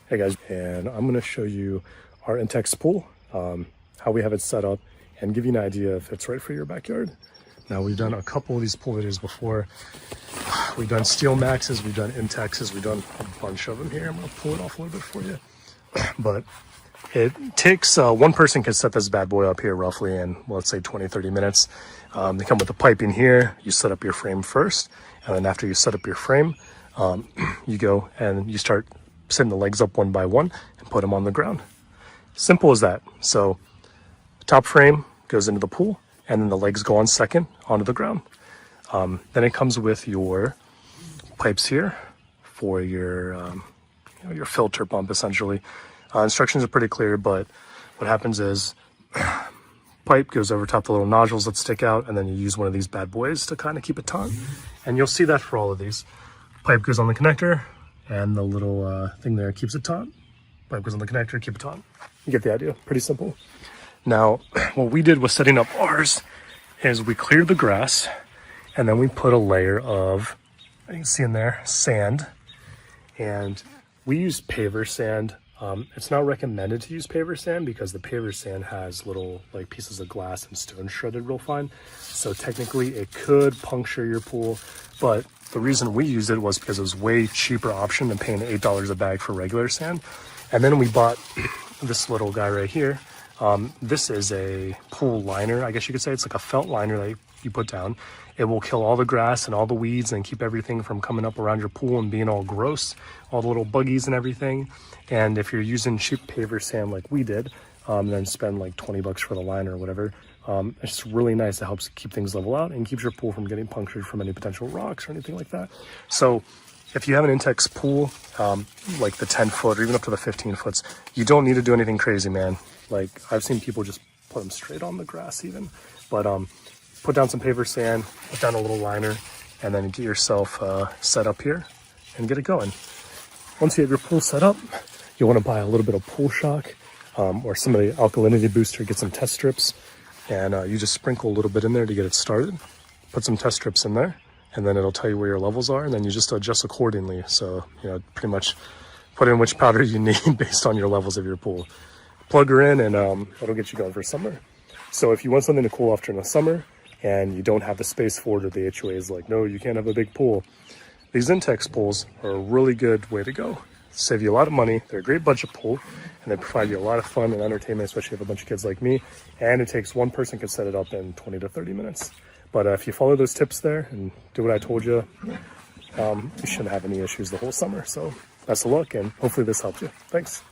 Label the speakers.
Speaker 1: Hey guys, and I'm going to show you our INTEX pool, how we have it set up, and give you an idea if it's right for your backyard. Now, we've done a couple of these pool videos before. We've done Steel Maxes, we've done INTEXs, we've done a bunch of them here. I'm going to pull it off a little bit for you. But it takes, one person can set this bad boy up here roughly in, well, let's say 20-30 minutes. They come with the piping here. You set up your frame first, and then after you set up your frame, you go and you start setting the legs up one by one and put them on the ground. Simple as that. So top frame goes into the pool, and then the legs go on second onto the ground. Then it comes with your pipes here for your your filter pump, essentially. Instructions are pretty clear, but what happens is pipe goes over top the little nodules that stick out, and then you use one of these bad boys to kind of keep it taut. And you'll see that for all of these. Pipe goes on the connector, and the little thing there keeps it taut. Pipe goes on the connector, keep it taut. You get the idea, pretty simple. Now, what we did with setting up ours is we cleared the grass, and then we put a layer of, you can see in there, sand. And we use paver sand. It's not recommended to use paver sand because the paver sand has little like pieces of glass and stone shredded real fine. So technically it could puncture your pool, but the reason we used it was because it was way cheaper option than paying $8 a bag for regular sand. And then we bought this little guy right here. This is a pool liner, I guess you could say. It's like a felt liner that you put down. It will kill all the grass and all the weeds and keep everything from coming up around your pool and being all gross, all the little buggies and everything. And if you're using cheap paver sand like we did, then spend like 20 bucks for the liner or whatever. It's just really nice. It helps keep things level out and keeps your pool from getting punctured from any potential rocks or anything like that. So if you have an INTEX pool, like the 10 foot or even up to the 15 foots, you don't need to do anything crazy, man. Like I've seen people just put them straight on the grass even, but put down some paver sand, put down a little liner, and then get yourself set up here and get it going. Once you have your pool set up, you'll want to buy a little bit of pool shock or some of the alkalinity booster, get some test strips, and you just sprinkle a little bit in there to get it started. Put some test strips in there, and then it'll tell you where your levels are, and then you just adjust accordingly. So, pretty much put in which powder you need based on your levels of your pool. Plug her in, and it'll get you going for summer. So if you want something to cool off during the summer, and you don't have the space for it, or the HOA is like, no, you can't have a big pool, these INTEX pools are a really good way to go. Save you a lot of money. They're a great budget pool, and they provide you a lot of fun and entertainment, especially if you have a bunch of kids like me. And it takes one person can set it up in 20 to 30 minutes. But if you follow those tips there and do what I told you, you shouldn't have any issues the whole summer. So best of luck, and hopefully this helped you. Thanks.